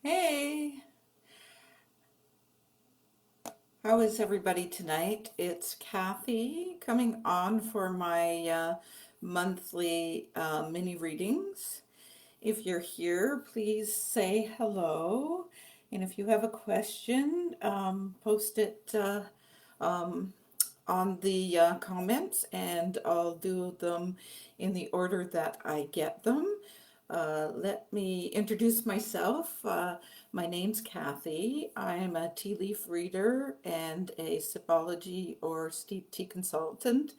Hey, how is everybody tonight? It's Kathy coming on for my monthly mini readings. If you're here, please say hello. And if you have a question, post it um, on the comments and I'll do them in the order that I get them. Let me introduce myself. My name's Kathy. I'm a tea leaf reader and a sipology or steep tea consultant.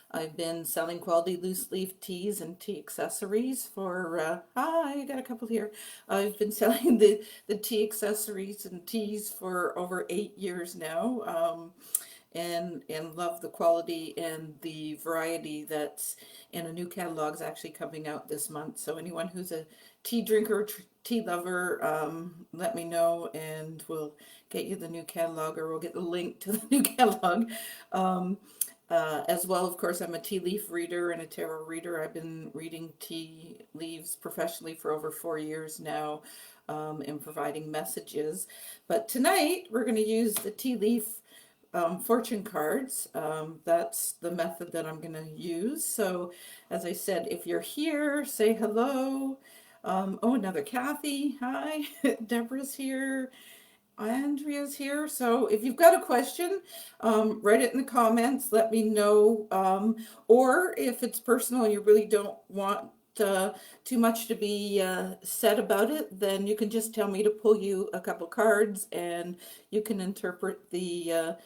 I've been selling quality loose leaf teas and tea accessories for, hi, I got a couple here. I've been selling the tea accessories and teas for over 8 years now. And love the quality and the variety that's in a new catalog is actually coming out this month. So anyone who's a tea drinker, tea lover, let me know and we'll get you the new catalog or we'll get the link to the new catalog. Um, as well, of course, I'm a tea leaf reader and a tarot reader. I've been reading tea leaves professionally for over 4 years now, and providing messages. But tonight we're going to use the tea leaf fortune cards. That's the method that I'm going to use. So, as I said, if you're here, say hello. Oh, another Kathy. Hi. Deborah's here. Andrea's here. So, if you've got a question, write it in the comments. Let me know. Or if it's personal and you really don't want too much to be said about it, then you can just tell me to pull you a couple cards and you can interpret the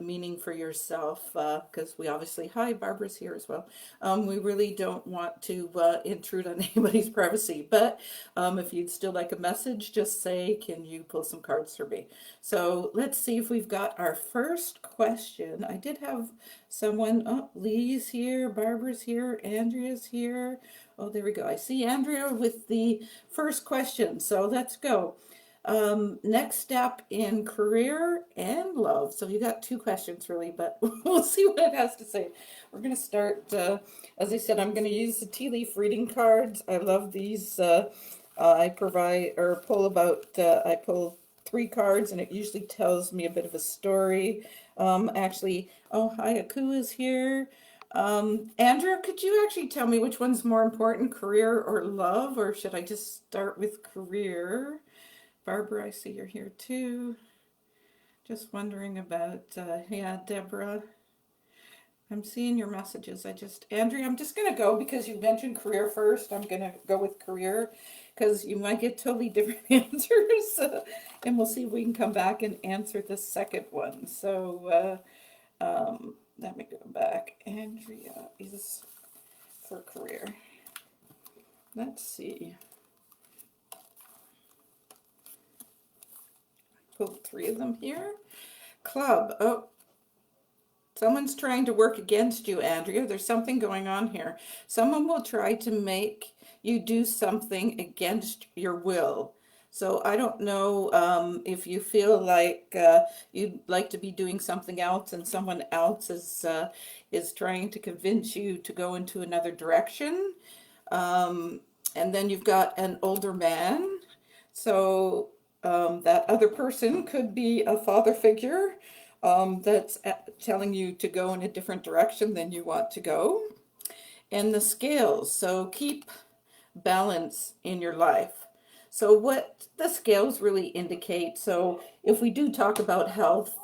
meaning for yourself, because we obviously, hi, Barbara's here as well. We really don't want to intrude on anybody's privacy, but if you'd still like a message, just say, can you pull some cards for me? So let's see if we've got our first question. I did have someone, oh, Lee's here, Barbara's here, Andrea's here. Oh, there we go. I see Andrea with the first question, so let's go. Next step in career and love. So you got two questions really, but we'll see what it has to say. We're going to start, as I said, I'm going to use the tea leaf reading cards. I love these. I provide or pull about, I pull three cards and it usually tells me a bit of a story. Actually, oh, hi, Aku is here. Andrew, could you actually tell me which one's more important, career or love, or should I just start with career? Barbara, I see you're here too. Just wondering about, yeah, Deborah. I'm seeing your messages. Andrea, I'm just going to go because you mentioned career first. I'm going to go with career because you might get totally different answers. And we'll see if we can come back and answer the second one. So let me go back. Andrea is for career. Let's see. Pulled three of them here. Club. Oh, someone's trying to work against you, Andrea. There's something going on here. Someone will try to make you do something against your will. So I don't know if you feel like you'd like to be doing something else, and someone else is trying to convince you to go into another direction. Um, and then you've got an older man. So that other person could be a father figure that's telling you to go in a different direction than you want to go. And the scales. So keep balance in your life. So, what the scales really indicate, so if we do talk about health,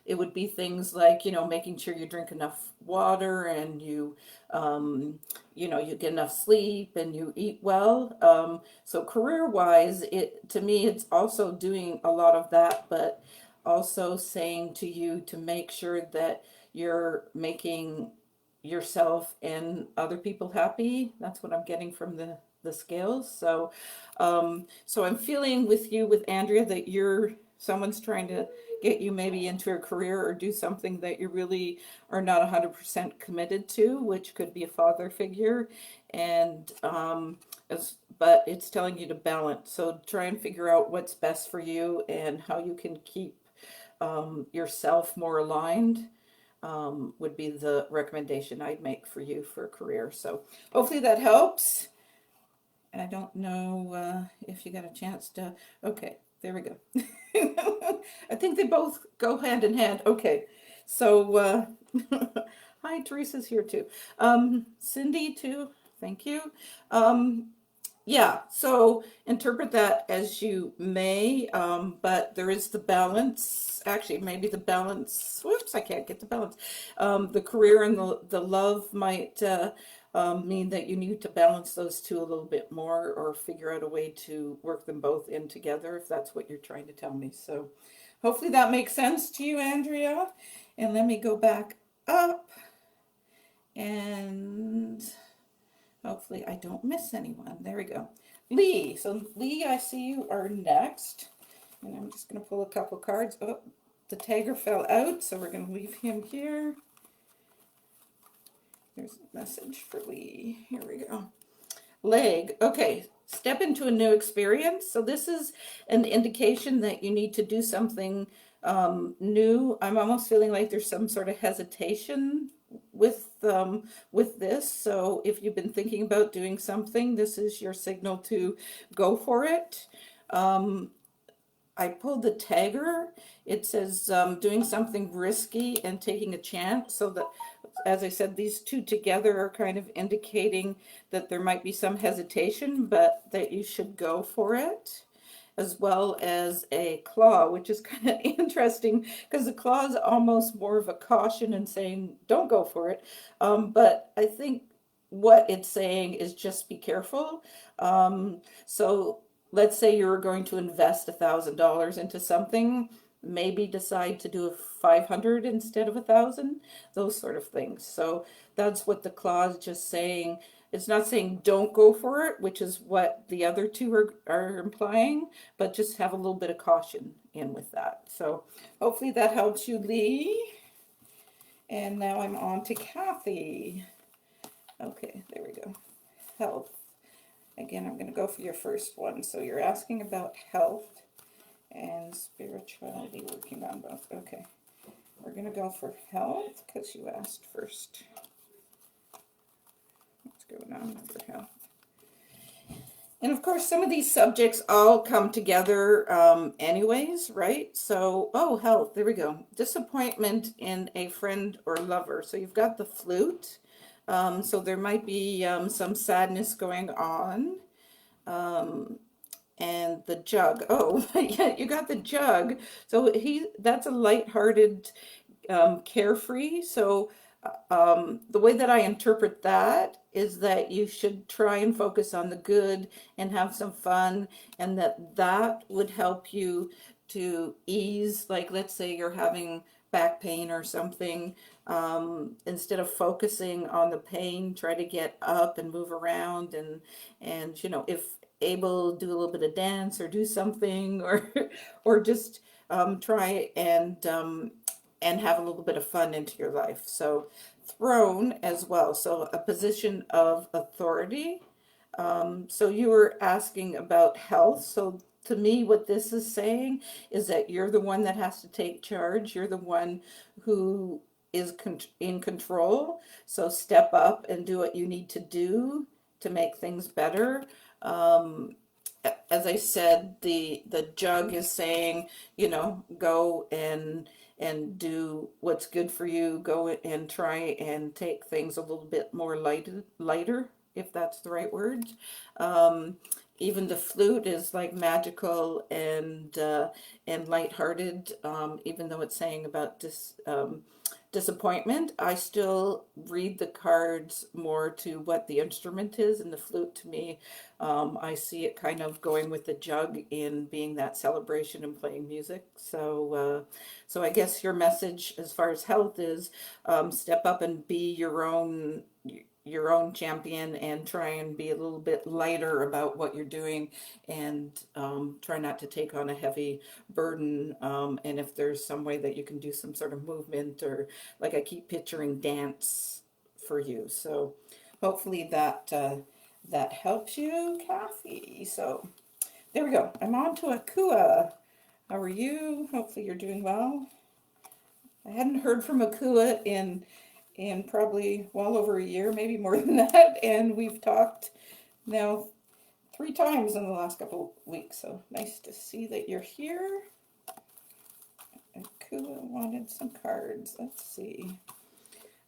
it would be things like, making sure you drink enough water and you get enough sleep and you eat well. So, career wise, to me, it's also doing a lot of that, but also saying to you to make sure that you're making yourself and other people happy. That's what I'm getting from the scales. So I'm feeling with you, with Andrea, that someone's trying to get you maybe into a career or do something that you really are not 100% committed to, which could be a father figure, and but it's telling you to balance. So try and figure out what's best for you and how you can keep yourself more aligned, would be the recommendation I'd make for you for a career. So hopefully that helps. And I don't know if you got a chance to, okay, there we go. I think they both go hand in hand. Okay, so hi, Teresa's here too. Cindy too, thank you. Um, yeah, so interpret that as you may, but there is the balance. Actually, maybe the balance. Whoops, I can't get the balance. The career and the love might mean that you need to balance those two a little bit more, or figure out a way to work them both in together, if that's what you're trying to tell me. So, hopefully that makes sense to you, Andrea. And let me go back up and hopefully I don't miss anyone. There we go. Lee. So Lee, I see you are next. And I'm just going to pull a couple cards. Oh, the tagger fell out, so we're going to leave him here. There's a message for Lee. Here we go. Leg. Okay. Step into a new experience. So this is an indication that you need to do something new. I'm almost feeling like there's some sort of hesitation with this. So if you've been thinking about doing something, this is your signal to go for it. I pulled the tagger. It says doing something risky and taking a chance. So that, as I said, these two together are kind of indicating that there might be some hesitation, but that you should go for it. As well as a claw, which is kind of interesting because the claw is almost more of a caution and saying, don't go for it. But I think what it's saying is just be careful. So let's say you're going to invest $1,000 into something, maybe decide to do a 500 instead of 1,000, those sort of things. So that's what the clause just saying. It's not saying don't go for it, which is what the other two are implying, but just have a little bit of caution in with that. So hopefully that helps you, Lee. And now I'm on to Kathy. Okay, there we go. Health. Again, I'm going to go for your first one. So you're asking about health and spirituality, working on both. Okay, we're going to go for health because you asked first. What's going on for health? And of course, some of these subjects all come together anyways, right? So, oh, health, there we go. Disappointment in a friend or lover. So you've got the flute. So there might be some sadness going on. And the jug. Oh, yeah, you got the jug. So that's a lighthearted, carefree. So the way that I interpret that is that you should try and focus on the good and have some fun, and that would help you to ease, like let's say you're having back pain or something. Instead of focusing on the pain, try to get up and move around, and if able, do a little bit of dance or do something, or just try and have a little bit of fun into your life. So throne as well. So a position of authority. So you were asking about health. So to me, what this is saying is that you're the one that has to take charge. You're the one who is in control. So step up and do what you need to do to make things better. As I said, the jug is saying, go and do what's good for you. Go and try and take things a little bit more lighter, if that's the right word. Even the flute is like magical and lighthearted, even though it's saying about disappointment. I still read the cards more to what the instrument is, and the flute to me, I see it kind of going with the jug in being that celebration and playing music. So I guess your message as far as health is, step up and be your own champion, and try and be a little bit lighter about what you're doing, and try not to take on a heavy burden. And if there's some way that you can do some sort of movement, or like I keep picturing dance for you. So hopefully that helps you, Kathy. So there we go. I'm on to Akua. How are you? Hopefully you're doing well. I hadn't heard from Akua in probably well over a year, maybe more than that, and we've talked now 3 times in the last couple weeks. So nice to see that you're here. And Kua wanted some cards. Let's see.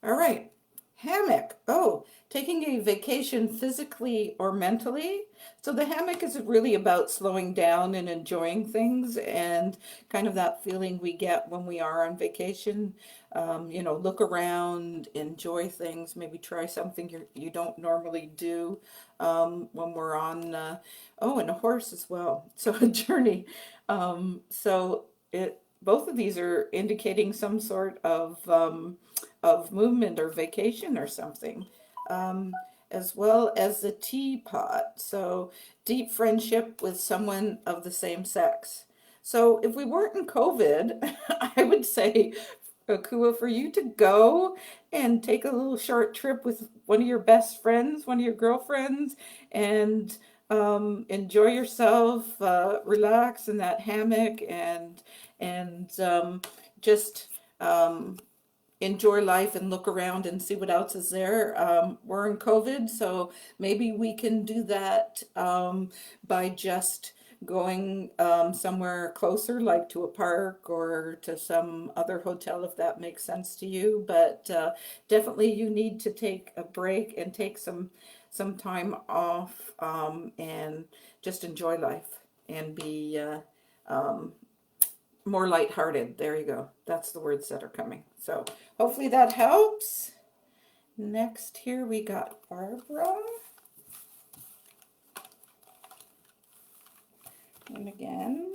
All right. Hammock. Oh, taking a vacation physically or mentally. So the hammock is really about slowing down and enjoying things and kind of that feeling we get when we are on vacation. Look around, enjoy things, maybe try something you don't normally do when we're on, and a horse as well. So a journey. Both of these are indicating some sort of movement or vacation or something, um, as well as the teapot. So, deep friendship with someone of the same sex. So, if we weren't in COVID, I would say, Akua, for you to go and take a little short trip with one of your best friends, one of your girlfriends, and enjoy yourself, relax in that hammock, and just um, enjoy life and look around and see what else is there. We're in COVID, so maybe we can do that by just going somewhere closer, like to a park or to some other hotel, if that makes sense to you. But definitely, you need to take a break and take some time off and just enjoy life and be more lighthearted. There you go. That's the words that are coming. So hopefully that helps. Next here we got Barbara. And again,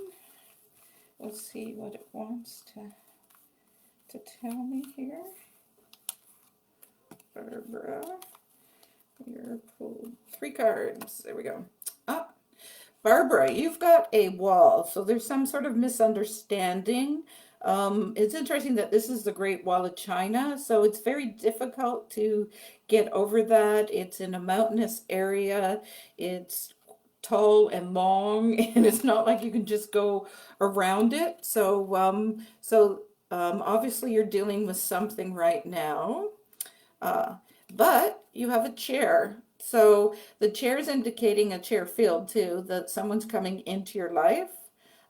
we'll see what it wants to tell me here. Barbara, you're pulled 3 cards. There we go. Ah, Barbara, you've got a wall, so there's some sort of misunderstanding. It's interesting that this is the Great Wall of China, so it's very difficult to get over that. It's in a mountainous area. It's tall and long, and it's not like you can just go around it. So obviously you're dealing with something right now. Uh, but you have a chair. So the chair is indicating a chair field too, that someone's coming into your life.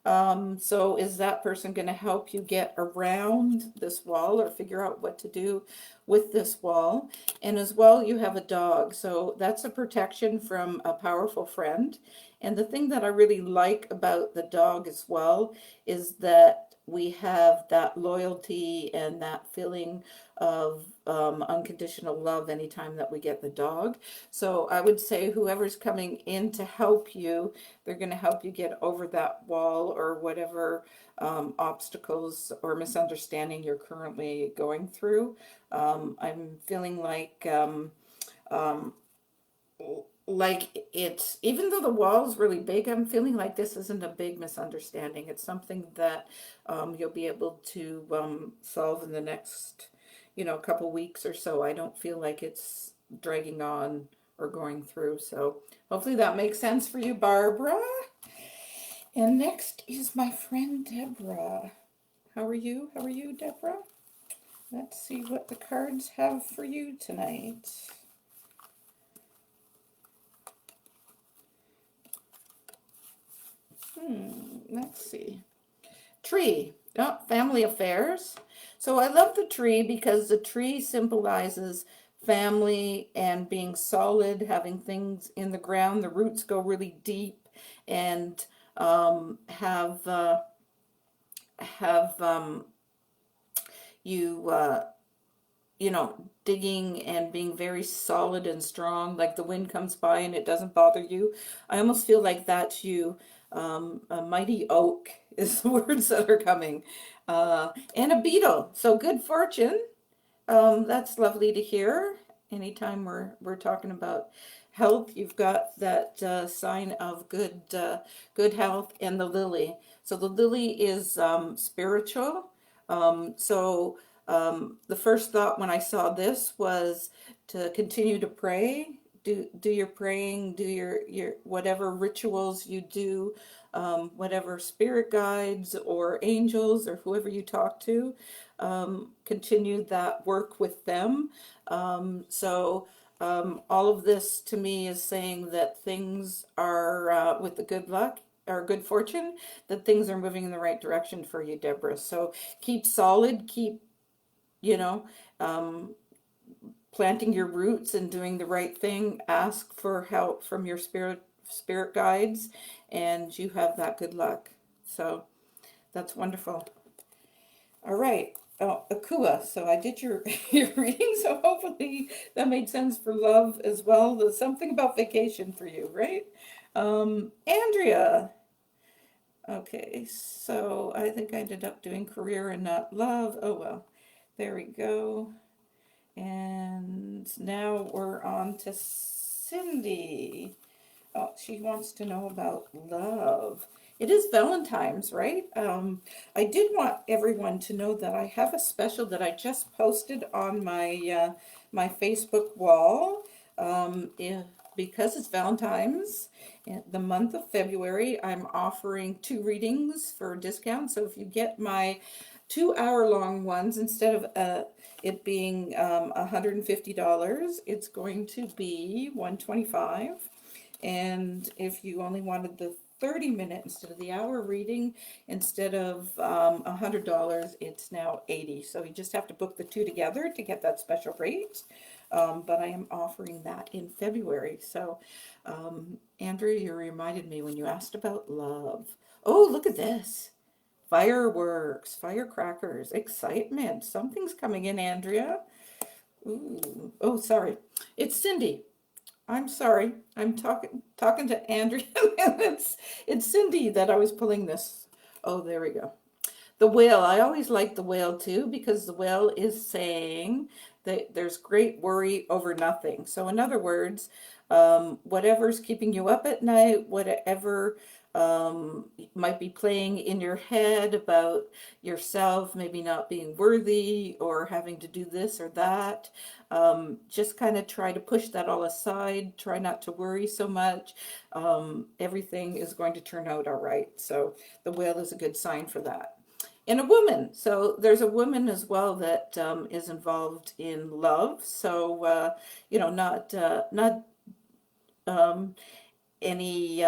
So is that person going to help you get around this wall or figure out what to do with this wall? And as well, you have a dog. So that's a protection from a powerful friend. And the thing that I really like about the dog as well is that we have that loyalty and that feeling of unconditional love anytime that we get the dog. So I would say whoever's coming in to help you, they're going to help you get over that wall or whatever obstacles or misunderstanding you're currently going through. I'm feeling um, like it's, even though the wall is really big, I'm feeling like this isn't a big misunderstanding. It's something that you'll be able to solve in the next, couple weeks or so. I don't feel like it's dragging on or going through. So hopefully that makes sense for you, Barbara. And next is my friend Deborah. How are you? How are you, Deborah? Let's see what the cards have for you tonight. Let's see. Tree. Oh, family affairs. So I love the tree because the tree symbolizes family and being solid, having things in the ground. The roots go really deep and have you digging and being very solid and strong, like the wind comes by and it doesn't bother you. I almost feel like that's you. A mighty oak is the words that are coming. And a beetle. So good fortune. That's lovely to hear. Anytime we're talking about health, you've got that sign of good health and the lily. So the lily is spiritual. The first thought when I saw this was to continue to pray. Do your praying, do your whatever rituals you do, whatever spirit guides or angels or whoever you talk to, continue that work with them. So All of this to me is saying that things are, with the good luck or good fortune, that things are moving in the right direction for you, Deborah. So keep solid, keep, you know, um, planting your roots and doing the right thing. Ask for help from your spirit guides, and you have that good luck. So that's wonderful. All right. Oh, Akua. So I did your your reading, so hopefully that made sense for love as well. There's something about vacation for you, right? Andrea. Okay, so I think I ended up doing career and not love. Oh well. There we go. And now we're on to Cindy. Oh, she wants to know about love. It is Valentine's, right? I did want everyone to know that I have a special that I just posted on my Facebook wall. Because it's Valentine's, the month of February, I'm offering 2 readings for a discount. So if you get my 2 hour long ones instead of it being $150, it's going to be $125. And if you only wanted the 30-minute instead of the hour reading, instead of $100, it's now $80. So you just have to book the 2 together to get that special rate. But I am offering that in February. So, Andrew, you reminded me when you asked about love. Oh, look at this. Fireworks, firecrackers, excitement. Something's coming in, Andrea. Ooh. Oh, sorry. It's Cindy. I'm sorry. I'm talking to Andrea. it's Cindy that I was pulling this. Oh, there we go. The whale. I always like the whale too because the whale is saying that there's great worry over nothing. So in other words, whatever's keeping you up at night, whatever might be playing in your head about yourself, maybe not being worthy or having to do this or that, just kind of try to push that all aside. Try not to worry so much. Everything is going to turn out all right. So the whale is a good sign for that. And a woman. So there's a woman as well that is involved in love. So not um, any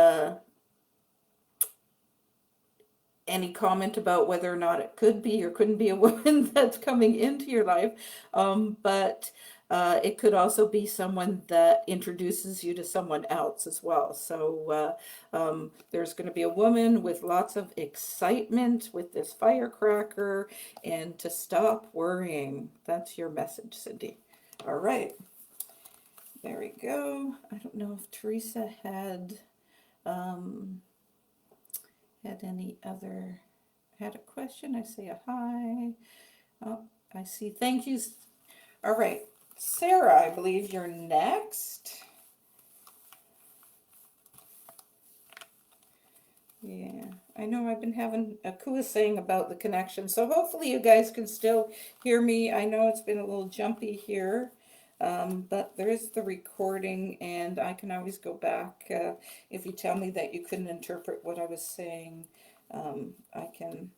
any comment about whether or not it could be or couldn't be a woman that's coming into your life, but it could also be someone that introduces you to someone else as well. So there's going to be a woman with lots of excitement with this firecracker, and to stop worrying. That's your message, Cindy. All right, there we go. I don't know if Teresa um, had any other, had a question. I say a hi. Oh, I see. Thank you. All right. Sarah, I believe you're next. Yeah, I know I've been having a Kua saying about the connection, so hopefully you guys can still hear me. I know it's been a little jumpy here, but there is the recording, and I can always go back if you tell me that you couldn't interpret what I was saying. I can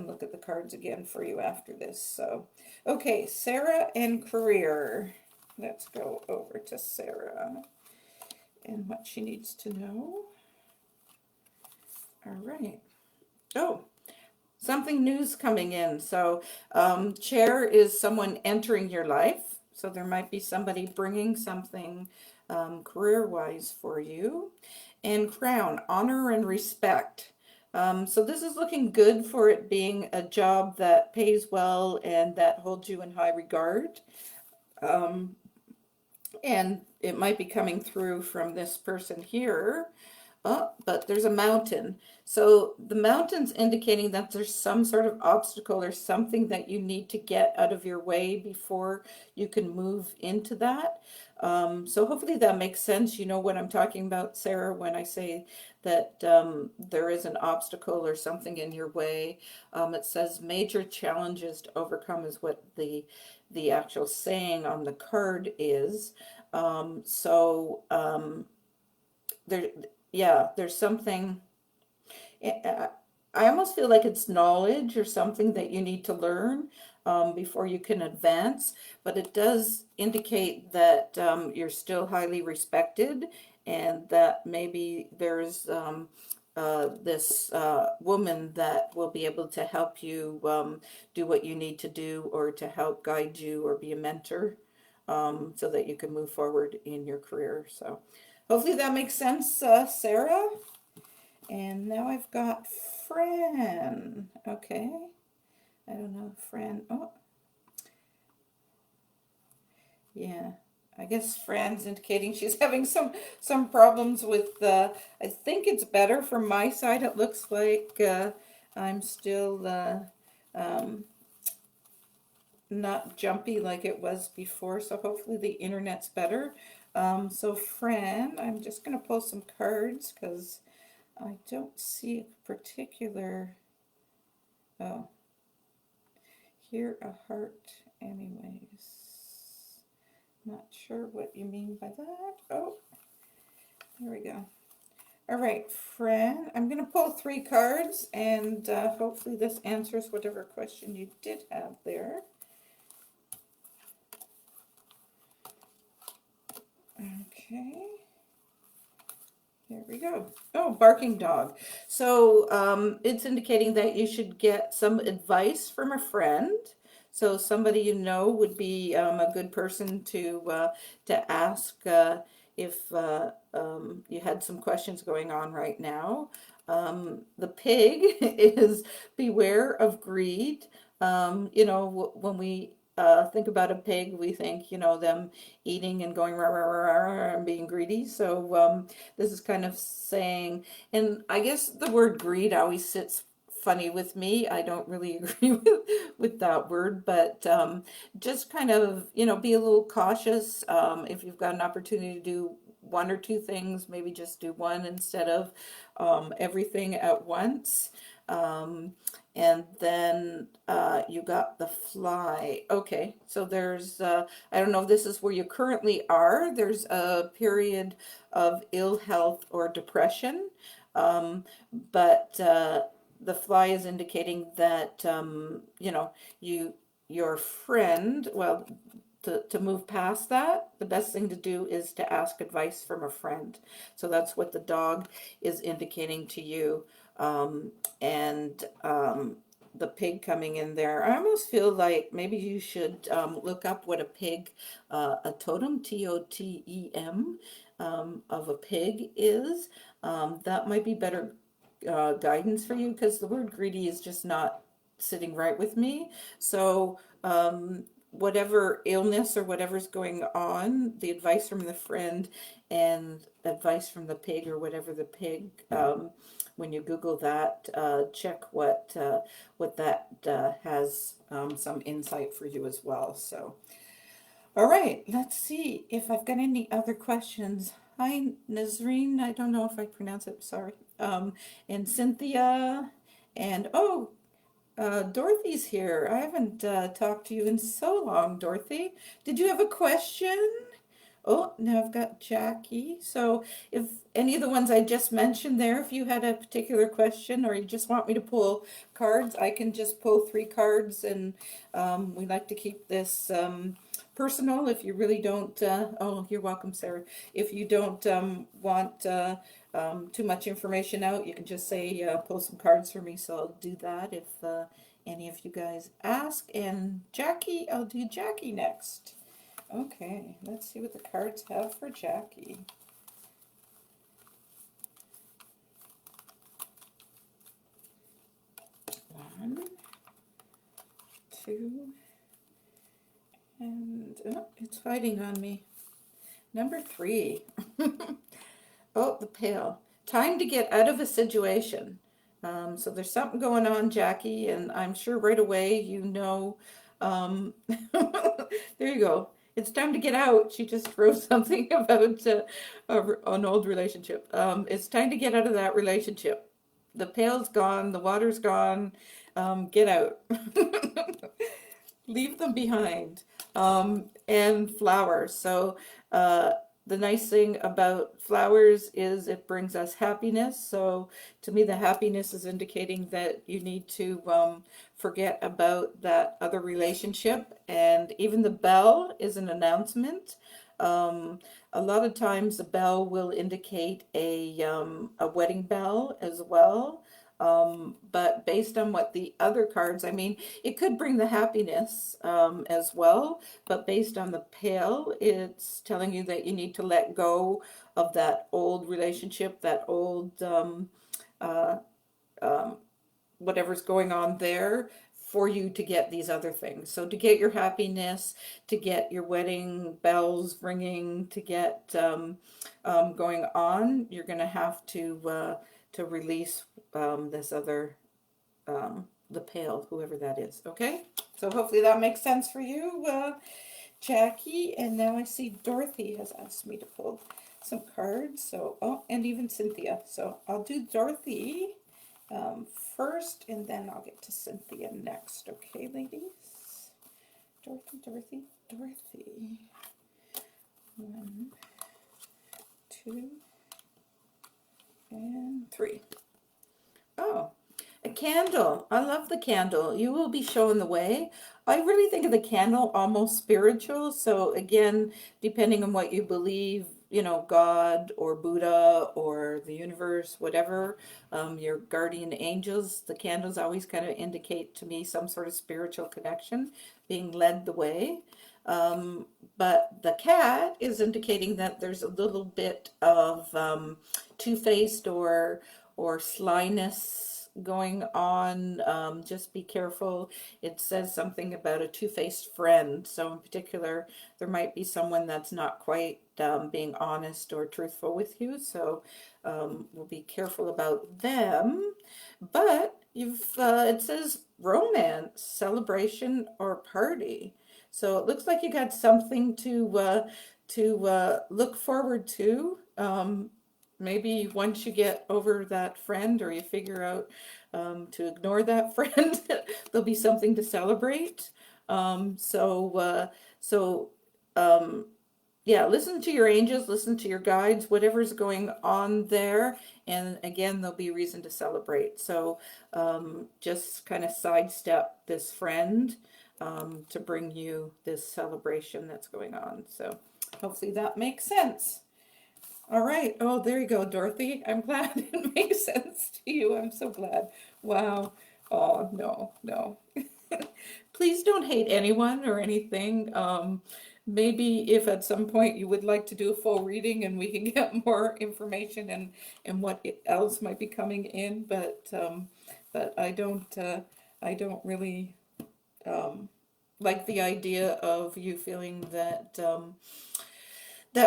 look at the cards again for you after this. So, okay, Sarah and career. Let's go over to Sarah and what she needs to know. All right. Oh, something new's coming in. So, chair is someone entering your life. So there might be somebody bringing something career-wise for you. And crown, honor and respect. So this is looking good for it being a job that pays well and that holds you in high regard. Um, and it might be coming through from this person here. Oh, but there's a mountain. So the mountain's indicating that there's some sort of obstacle or something that you need to get out of your way before you can move into that. So hopefully that makes sense. You know what I'm talking about, Sarah, when I say that there is an obstacle or something in your way. It says major challenges to overcome is what the actual saying on the card is. There, yeah, there's something. I almost feel like it's knowledge or something that you need to learn. before you can advance, but it does indicate that you're still highly respected, and that maybe there's this woman that will be able to help you do what you need to do, or to help guide you or be a mentor, so that you can move forward in your career. So hopefully that makes sense, Sarah. And now I've got Fran. Okay. I don't know, Fran. Oh, yeah. I guess Fran's indicating she's having some problems with I think it's better from my side. It looks like I'm still um, not jumpy like it was before, so hopefully the internet's better. So Fran, I'm just going to pull some cards because I don't see a particular. Oh, here a heart, anyways. Not sure what you mean by that. Oh, there we go. All right, Fran, I'm going to pull 3 cards, and hopefully this answers whatever question you did have there. Okay. There we go. Oh, barking dog. So it's indicating that you should get some advice from a friend. So somebody you know would be a good person to ask if you had some questions going on right now. The pig is beware of greed. You know, when we think about a pig, we think, you know, them eating and going rah, rah, rah, rah, and being greedy. So this is kind of saying, and I guess the word greed always sits funny with me. I don't really agree with that word, but just kind of, you know, be a little cautious. If you've got an opportunity to do 1 or 2 things, maybe just do one instead of everything at once. And then you got the fly. Okay, so there's, I don't know if this is where you currently are. There's a period of ill health or depression, but the fly is indicating that, you know, your friend, well, to move past that, the best thing to do is to ask advice from a friend. So that's what the dog is indicating to you. And the pig coming in there, I almost feel like maybe you should look up what a pig, a totem, Totem, of a pig is. That might be better guidance for you, because the word greedy is just not sitting right with me. So whatever illness or whatever's going on, the advice from the friend and advice from the pig, or whatever the pig, when you Google that, check what that has some insight for you as well. So, all right, let's see if I've got any other questions. Hi, Nazreen. I don't know if I pronounce it. Sorry. And Cynthia, and oh, Dorothy's here. I haven't talked to you in so long, Dorothy. Did you have a question? Oh, now I've got Jackie. So if any of the ones I just mentioned there, if you had a particular question, or you just want me to pull cards, I can just pull 3 cards, and we like to keep this personal. If you really don't, oh, you're welcome, Sarah. If you don't want too much information out, you can just say, pull some cards for me. So I'll do that if any of you guys ask. And Jackie, I'll do Jackie next. Okay, let's see what the cards have for Jackie. One, two, and oh, it's hiding on me. Number 3. Oh, the pail. Time to get out of a situation. So there's something going on, Jackie, and I'm sure right away you know. There you go. It's time to get out. She just wrote something about an old relationship. It's time to get out of that relationship. The pail's gone, the water's gone. Get out. Leave them behind. And flowers. So the nice thing about flowers is it brings us happiness. So to me, the happiness is indicating that you need to forget about that other relationship. And even the bell is an announcement. Um, a lot of times, the bell will indicate a wedding bell as well. But based on what the other cards, I mean, it could bring the happiness as well. But based on the pail, it's telling you that you need to let go of that old relationship, that old uh, um, whatever's going on there for you to get these other things. So to get your happiness, to get your wedding bells ringing, to get going on, you're going to have to release this other the pail, whoever that is. Okay, so hopefully that makes sense for you, Jackie. And now I see Dorothy has asked me to pull some cards. So, oh, and even Cynthia. So I'll do Dorothy first, and then I'll get to Cynthia next. Okay, ladies? Dorothy, Dorothy, Dorothy. 1, 2, and 3. Oh, a candle. I love the candle. You will be showing the way. I really think of the candle almost spiritual. So again, depending on what you believe, you know, God or Buddha or the universe, whatever, your guardian angels, the candles always kind of indicate to me some sort of spiritual connection, being led the way. Um, but the cat is indicating that there's a little bit of two-faced or slyness going on. Just be careful. It says something about a two-faced friend. So in particular, there might be someone that's not quite being honest or truthful with you. So we'll be careful about them. But it says romance, celebration, or party. So it looks like you got something to look forward to. Maybe once you get over that friend or you figure out to ignore that friend, there'll be something to celebrate. So um, yeah, listen to your angels, listen to your guides, whatever's going on there. And again, there'll be reason to celebrate. So just kind of sidestep this friend to bring you this celebration that's going on. So hopefully that makes sense. All right. Oh, there you go, Dorothy. I'm glad it makes sense to you. I'm so glad. Wow. Oh, no, no. Please don't hate anyone or anything. Maybe if at some point you would like to do a full reading and we can get more information and what else might be coming in, but I don't really like the idea of you feeling that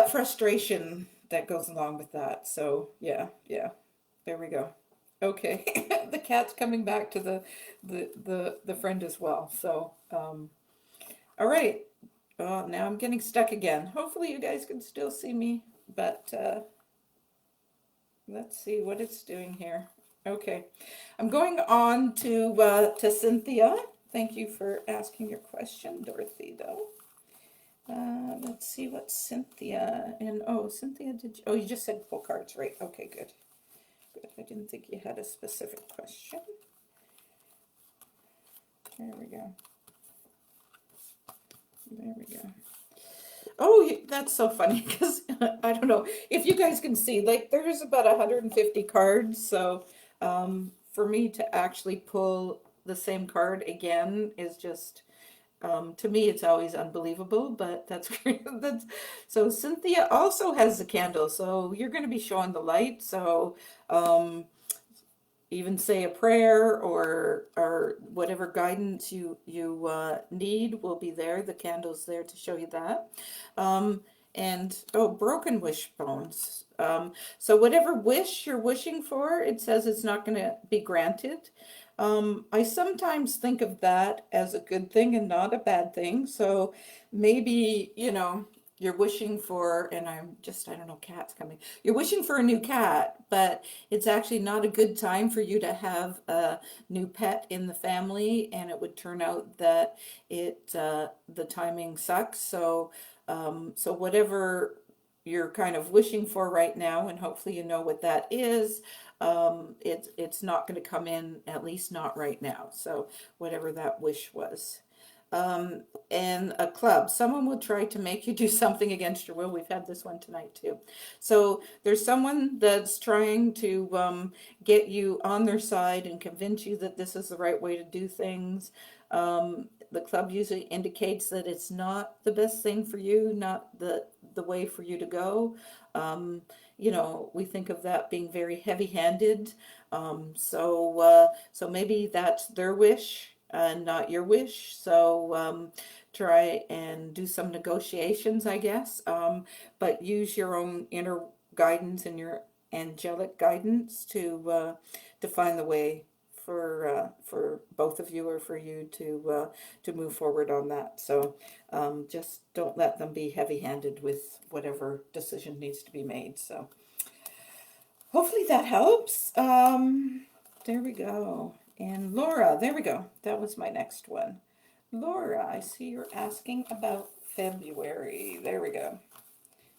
frustration that goes along with that. So yeah, yeah, there we go. Okay, the cat's coming back to the friend as well. So all right. Now I'm getting stuck again. Hopefully you guys can still see me, but let's see what it's doing here. Okay, I'm going on to Cynthia. Thank you for asking your question, Dorothy. Though. Let's see what Cynthia and oh Cynthia did you, oh you just said pull cards, right? Okay, good. Good. I didn't think you had a specific question. There we go. There we go. Oh, that's so funny because I don't know if you guys can see, like there's about 150 cards. So for me to actually pull the same card again is just to me, it's always unbelievable, but that's great. That's, so Cynthia also has the candle, so you're going to be showing the light. So even say a prayer or whatever guidance you need will be there. The candle's there to show you that. And oh, broken wishbones. So whatever wish you're wishing for, it says it's not going to be granted. I sometimes think of that as a good thing and not a bad thing. So maybe, you know, you're wishing for, and I don't know, cat's coming. You're wishing for a new cat, but it's actually not a good time for you to have a new pet in the family, and it would turn out that the timing sucks. So, so whatever you're kind of wishing for right now, and hopefully you know what that is. It's not going to come in, at least not right now. So whatever that wish was. Um, and a club. Someone will try to make you do something against your will. We've had this one tonight too. So there's someone that's trying to get you on their side and convince you that this is the right way to do things. The club usually indicates that it's not the best thing for you, not the way for you to go. Um, we think of that being very heavy-handed. So maybe that's their wish and not your wish. So try and do some negotiations, I guess. But use your own inner guidance and your angelic guidance to find the way for both of you, or for you to move forward on that. So just don't let them be heavy-handed with whatever decision needs to be made. So hopefully that helps. There we go. And Laura, there we go. That was my next one. Laura, I see you're asking about February. There we go.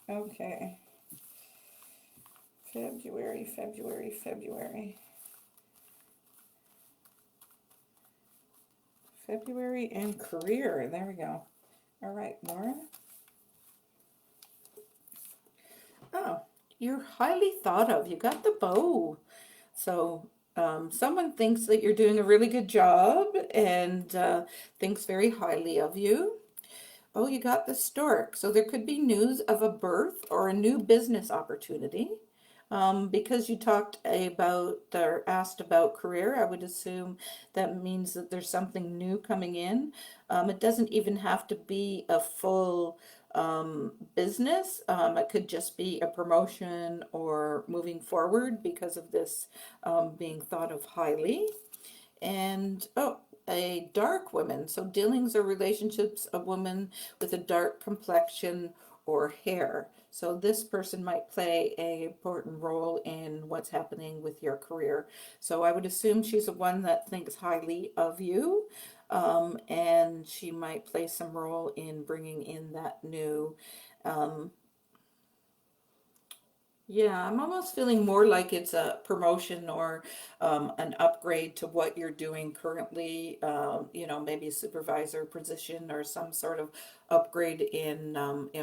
Okay. February, February, February. February and career. There we go. All right, Laura. Oh, you're highly thought of. You got the bow. So someone thinks that you're doing a really good job and thinks very highly of you. Oh, you got the stork. So there could be news of a birth or a new business opportunity. Because you talked about or asked about career, I would assume that means that there's something new coming in. It doesn't even have to be a full business. It could just be a promotion or moving forward because of this being thought of highly. And oh, a dark woman. So dealings or relationships, a woman with a dark complexion or hair. So this person might play a important role in what's happening with your career. So I would assume she's the one that thinks highly of you, and she might play some role in bringing in that new um, yeah, I'm almost feeling more like it's a promotion or an upgrade to what you're doing currently. Maybe a supervisor position or some sort of upgrade in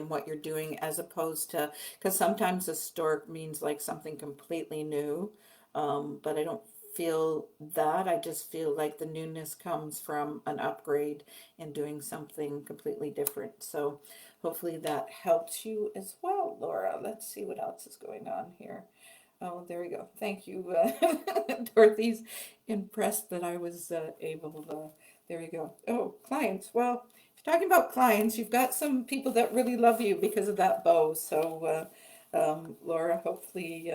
what you're doing, as opposed to, because sometimes a stork means like something completely new, but I don't feel that. I just feel like the newness comes from an upgrade and doing something completely different. So hopefully that helps you as well, Laura. Let's see what else is going on here. Oh, there we go. Thank you. Dorothy's impressed that I was able to. There you go. Oh, clients. Well, if you're talking about clients, you've got some people that really love you because of that bow. So, Laura, hopefully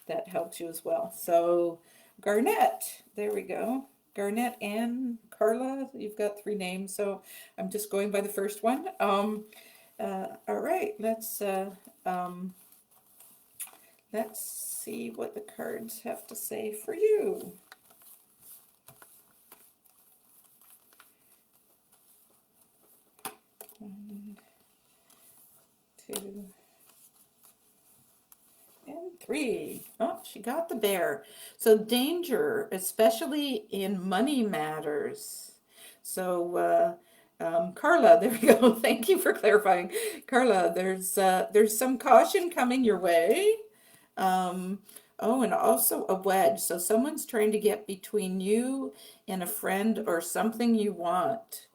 that helps you as well. So, Garnett. There we go. Garnett and Carla. You've got three names, so I'm just going by the first one. All right, um, let's see what the cards have to say for you. One, two, and three. Oh, she got the bear. So danger, especially in money matters. So Carla, there we go. Thank you for clarifying. Carla, there's some caution coming your way. Um, oh, and also a wedge. So someone's trying to get between you and a friend or something you want.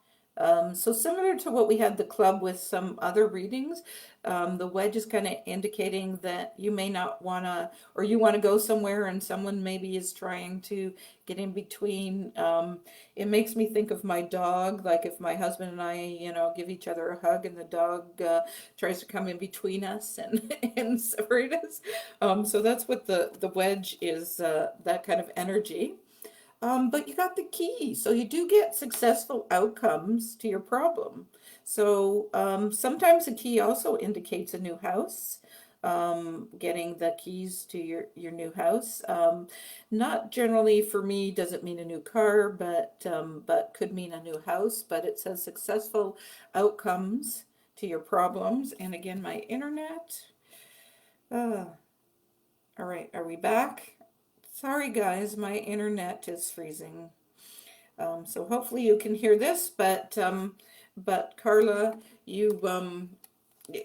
So similar to what we had the club with some other readings, the wedge is kind of indicating that you may not want to, or you want to go somewhere and someone maybe is trying to get in between. It makes me think of my dog, like if my husband and I, give each other a hug and the dog tries to come in between us and, and separate us. So that's what the wedge is, that kind of energy. But you got the key, so you do get successful outcomes to your problem. So sometimes the key also indicates a new house, getting the keys to your new house. Not generally for me does it mean a new car, but could mean a new house. But it says successful outcomes to your problems. And again, my internet. Uh, all right, are we back? Sorry guys, my internet is freezing. So hopefully you can hear this, but Carla, you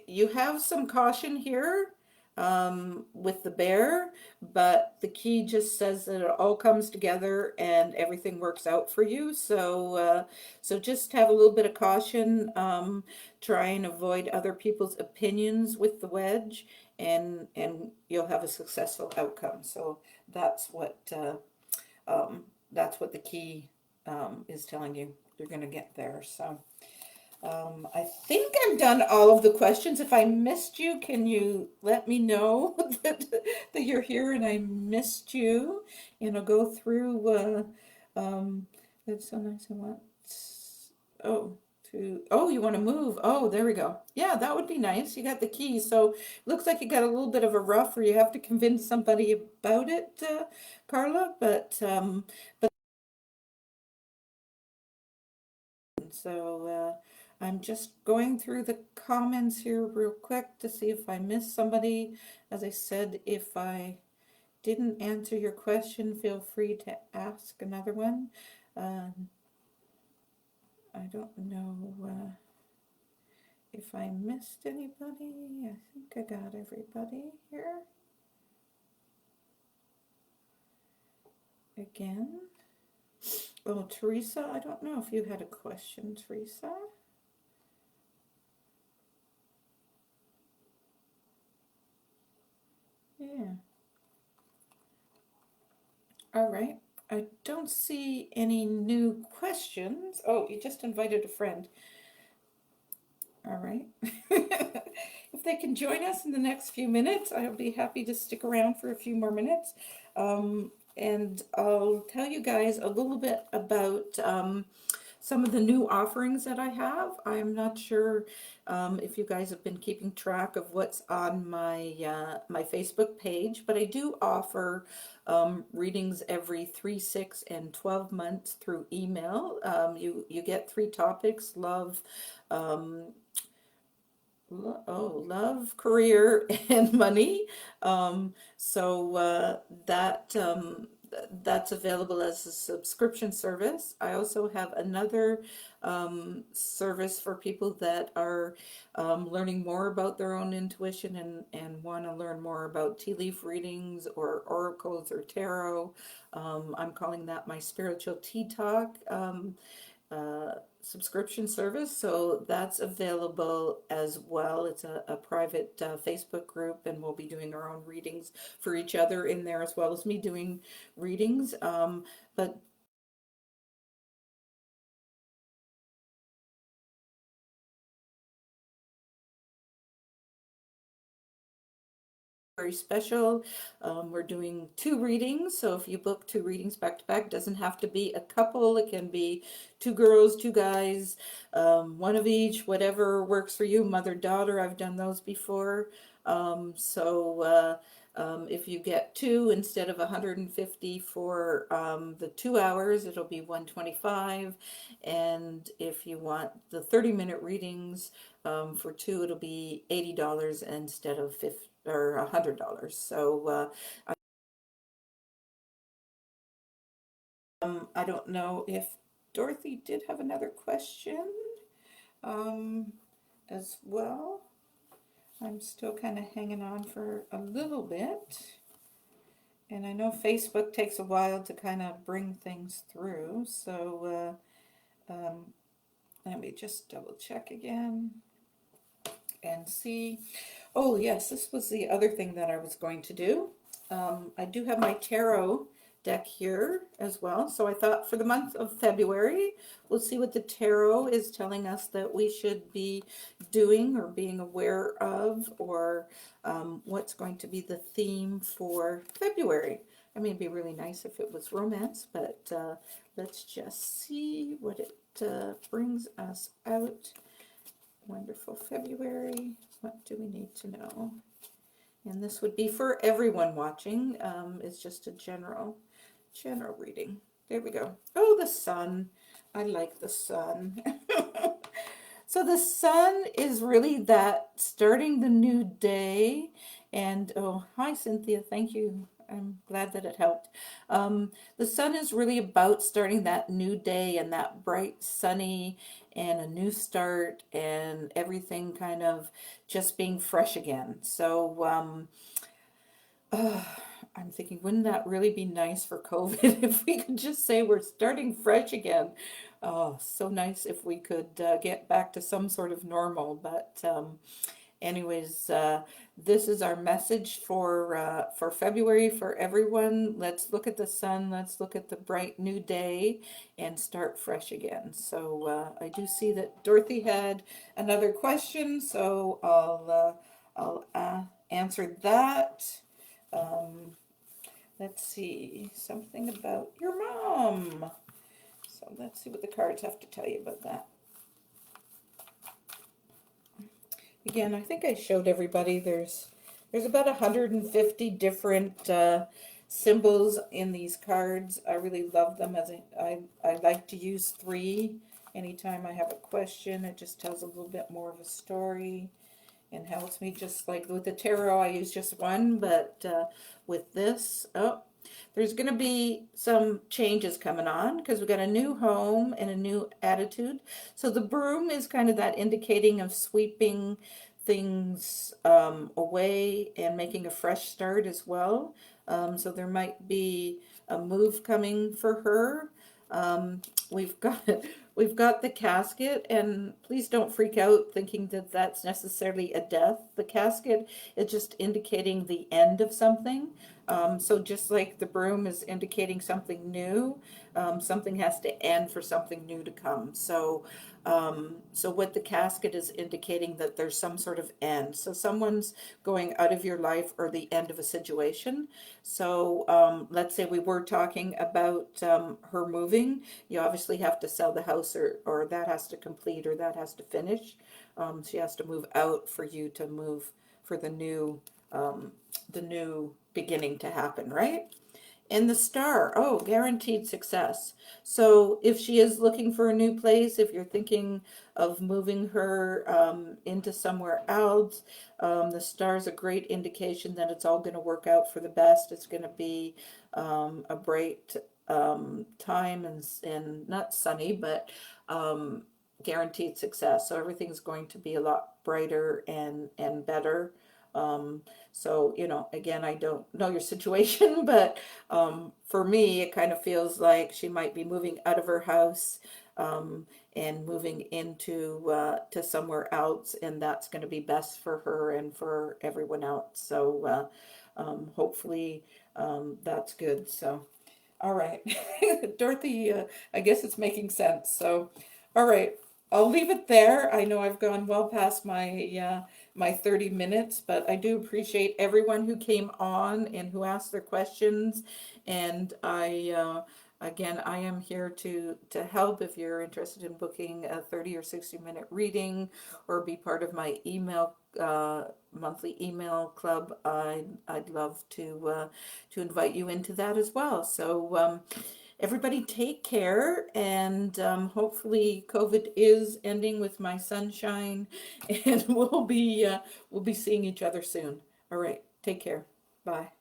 you have some caution here with the bear, but the key just says that it all comes together and everything works out for you. So just have a little bit of caution. Try and avoid other people's opinions with the wedge, and you'll have a successful outcome. So that's what that's what the key is telling you. You're going to get there. So. I think I've done all of the questions. If I missed you, can you let me know that you're here and I missed you? And I'll go through. That's so nice. I want. Oh, oh, you want to move? Oh, there we go. Yeah, that would be nice. You got the key. So looks like you got a little bit of a rough, where you have to convince somebody about it, Carla. But so I'm just going through the comments here real quick to see if I missed somebody. As I said, if I didn't answer your question, feel free to ask another one. I don't know if I missed anybody. I think I got everybody here. Again. Oh, Teresa, I don't know if you had a question, Teresa. Yeah. All right. I don't see any new questions. Oh, you just invited a friend. All right. If they can join us in the next few minutes, I'll be happy to stick around for a few more minutes. And I'll tell you guys a little bit about some of the new offerings that I have. I'm not sure if you guys have been keeping track of what's on my Facebook page, but I do offer readings every 3, 6, and 12 months through email. You get 3 topics: love, um, love, career, and money. That's available as a subscription service. I also have another service for people that are learning more about their own intuition and want to learn more about tea leaf readings or oracles or tarot. I'm calling that my spiritual tea talk. Subscription service, so that's available as well. It's a private Facebook group, and we'll be doing our own readings for each other in there, as well as me doing readings. But very special. We're doing 2 readings, so if you book 2 readings back to back, doesn't have to be a couple. It can be 2 girls, 2 guys, one of each, whatever works for you. Mother, daughter, I've done those before. If you get 2 instead of 150 for the 2 hours, it'll be 125. And if you want the 30-minute readings for 2, it'll be $80 instead of 50 or $100. So I don't know if Dorothy did have another question um, as well. I'm still kind of hanging on for a little bit. And I know Facebook takes a while to kind of bring things through. So let me just double check again and see. Oh, yes, this was the other thing that I was going to do. I do have my tarot deck here as well. So I thought for the month of February, we'll see what the tarot is telling us that we should be doing or being aware of, or what's going to be the theme for February. I mean, it'd be really nice if it was romance, but let's just see what it brings us out. Wonderful February. What do we need to know? And this would be for everyone watching. It's just a general reading. There we go. Oh, the sun. I like the sun. So the sun is really that starting the new day And oh, hi, Cynthia. Thank you. I'm glad that it helped. The sun is really about starting that new day and that bright, sunny, and a new start, and everything kind of just being fresh again. So, uh, I'm thinking, wouldn't that really be nice for COVID if we could just say we're starting fresh again? Oh, so nice if we could get back to some sort of normal. But anyways, this is our message for February for everyone. Let's look at the sun. Let's look at the bright new day and start fresh again. So I do see that Dorothy had another question, so I'll answer that. Um, let's see, something about your mom. So let's see what the cards have to tell you about that. Again, I think I showed everybody there's about 150 different symbols in these cards. I really love them I like to use three anytime I have a question. It just tells a little bit more of a story and helps me. Just like with the tarot, I use just one, but with this, oh, there's going to be some changes coming on because we got a new home and a new attitude. So the broom is kind of that indicating of sweeping things away and making a fresh start as well. So there might be a move coming for her. Um, we've got we've got the casket, and please don't freak out thinking that that's necessarily a death. The casket is just indicating the end of something. So just like the broom is indicating something new, something has to end for something new to come. So what the casket is indicating that there's some sort of end. So someone's going out of your life or the end of a situation. So let's say we were talking about her moving. You obviously have to sell the house, or that has to complete, or that has to finish. She has to move out for you to move for the new beginning to happen, right? And the star, oh, guaranteed success. So if she is looking for a new place, if you're thinking of moving her into somewhere else, the star is a great indication that it's all going to work out for the best. It's going to be a bright time and not sunny, but guaranteed success. So everything's going to be a lot brighter and better. So, again, I don't know your situation, but for me, it kind of feels like she might be moving out of her house and moving into to somewhere else, and that's going to be best for her and for everyone else. So hopefully that's good. So, all right, Dorothy, I guess it's making sense. So, all right, I'll leave it there. I know I've gone well past my 30 minutes, but I do appreciate everyone who came on and who asked their questions. And again, I am here to help if you're interested in booking a 30 or 60-minute reading or be part of my monthly email club. I'd love to invite you into that as well. So everybody take care, and hopefully COVID is ending with my sunshine, and we'll be seeing each other soon. All right, take care. Bye.